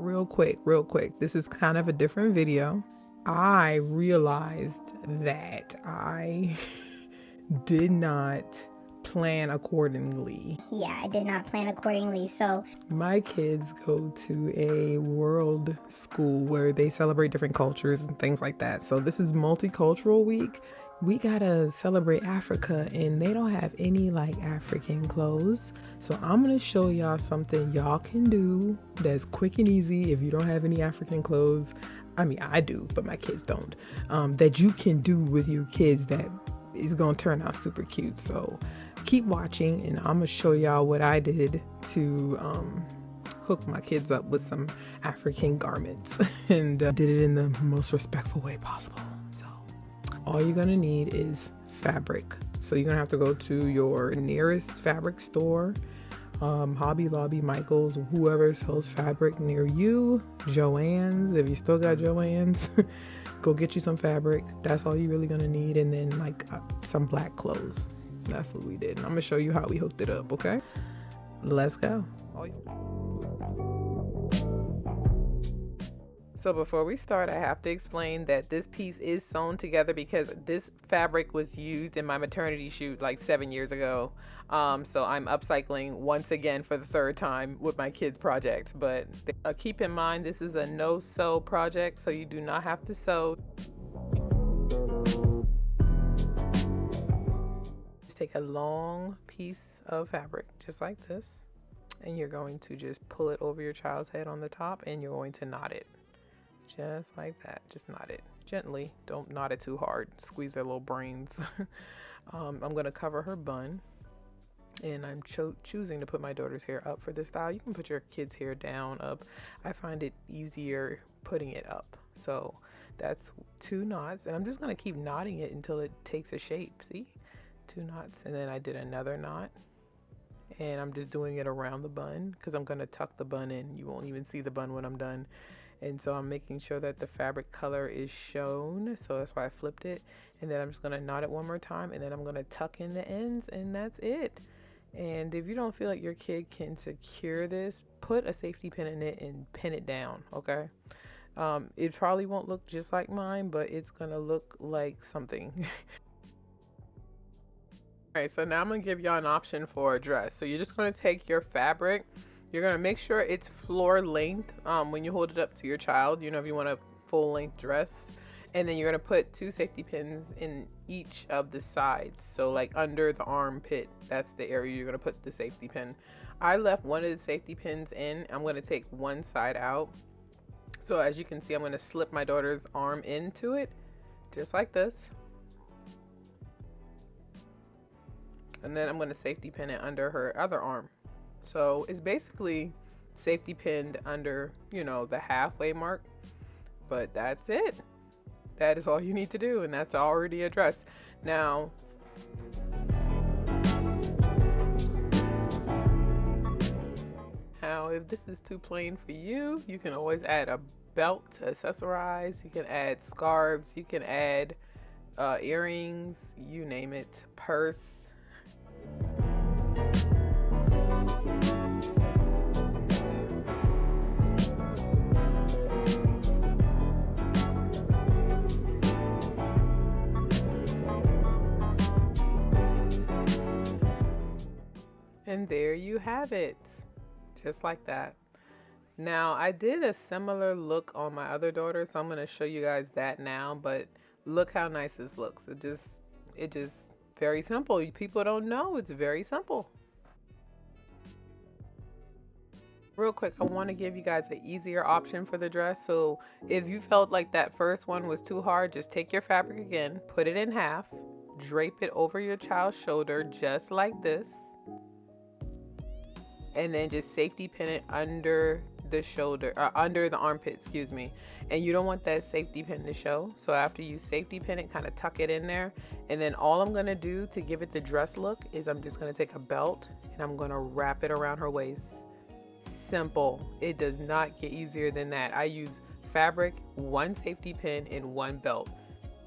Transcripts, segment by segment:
real quick, this is kind of a different video. I realized that I did not plan accordingly. Yeah, I did not plan accordingly. So my kids go to a world school where they celebrate different cultures and things like that. So this is multicultural week. We gotta celebrate Africa and they don't have any like African clothes. So I'm gonna show y'all something y'all can do that's quick and easy if you don't have any African clothes. I mean, I do, but my kids don't. That you can do with your kids that is gonna turn out super cute. So keep watching and I'm gonna show y'all what I did to hook my kids up with some African garments and did it in the most respectful way possible. So all you're gonna need is fabric. So you're gonna have to go to your nearest fabric store, Hobby Lobby, Michael's, whoever sells fabric near you, Joann's, if you still got Joann's. Go get you some fabric. That's all you're really gonna need, and then like some black clothes. That's what we did. And I'm gonna show you how we hooked it up, okay? Let's go. So before we start, I have to explain that this piece is sewn together because this fabric was used in my maternity shoot like 7 years ago. So I'm upcycling once again for the third time with my kids project. But keep in mind, this is a no-sew project, so you do not have to sew. Just take a long piece of fabric, just like this, and you're going to just pull it over your child's head on the top, and you're going to knot it. Just like that. Just knot it gently. Don't knot it too hard. Squeeze their little brains. I'm going to cover her bun. And I'm choosing to put my daughter's hair up for this style. You can put your kid's hair down, up. I find it easier putting it up. So that's 2 knots. And I'm just going to keep knotting it until it takes a shape. See? 2 knots. And then I did another knot. And I'm just doing it around the bun because I'm going to tuck the bun in. You won't even see the bun when I'm done. And so I'm making sure that the fabric color is shown. So that's why I flipped it. And then I'm just going to knot it one more time. And then I'm going to tuck in the ends. And that's it. And if you don't feel like your kid can secure this, put a safety pin in it and pin it down, okay? It probably won't look just like mine, but it's going to look like something. All right, so now I'm going to give y'all an option for a dress. So you're just going to take your fabric. You're going to make sure it's floor length when you hold it up to your child. You know, if you want a full length dress. And then you're going to put 2 safety pins in each of the sides. So like under the armpit, that's the area you're going to put the safety pin. I left one of the safety pins in. I'm going to take one side out. So as you can see, I'm going to slip my daughter's arm into it, just like this. And then I'm going to safety pin it under her other arm. So it's basically safety pinned under, you know, the halfway mark. But that's it. That is all you need to do, and that's already a dress. Now, if this is too plain for you, you can always add a belt to accessorize. You can add scarves. You can add earrings, you name it, purse. And there you have it, just like that. Now I did a similar look on my other daughter, so I'm going to show you guys that now, but look how nice this looks. It just very simple. People don't know, it's very simple. Real quick, I want to give you guys an easier option for the dress. So if you felt like that first one was too hard, just take your fabric again, put it in half, drape it over your child's shoulder just like this. And then just safety pin it under the shoulder, under the armpit, excuse me. And you don't want that safety pin to show. So after you safety pin it, kind of tuck it in there. And then all I'm gonna do to give it the dress look is I'm just gonna take a belt and I'm gonna wrap it around her waist. Simple. It does not get easier than that. I use fabric, 1 safety pin, and 1 belt.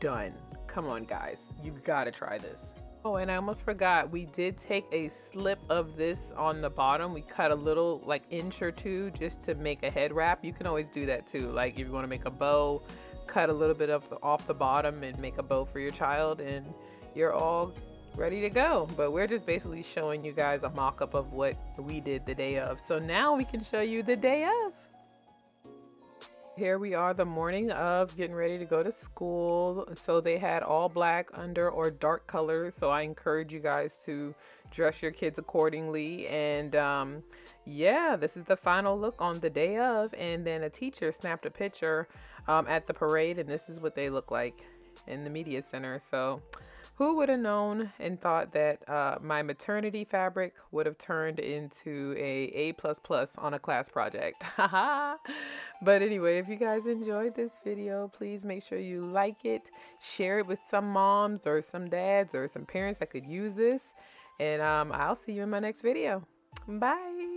Done. Come on, guys. You gotta try this. Oh, and I almost forgot, we did take a slip of this on the bottom. We cut a little, like, inch or two just to make a head wrap. You can always do that too. Like if you want to make a bow, cut a little bit of off the bottom and make a bow for your child, and you're all ready to go. But we're just basically showing you guys a mock-up of what we did the day of. So now we can show you the day of. Here we are the morning of, getting ready to go to school. So they had all black under or dark colors. So I encourage you guys to dress your kids accordingly. And yeah, this is the final look on the day of. And then a teacher snapped a picture at the parade, and this is what they look like in the media center. So who would have known and thought that my maternity fabric would have turned into a A++ on a class project. But anyway, if you guys enjoyed this video, please make sure you like it, share it with some moms or some dads or some parents that could use this. And I'll see you in my next video. Bye.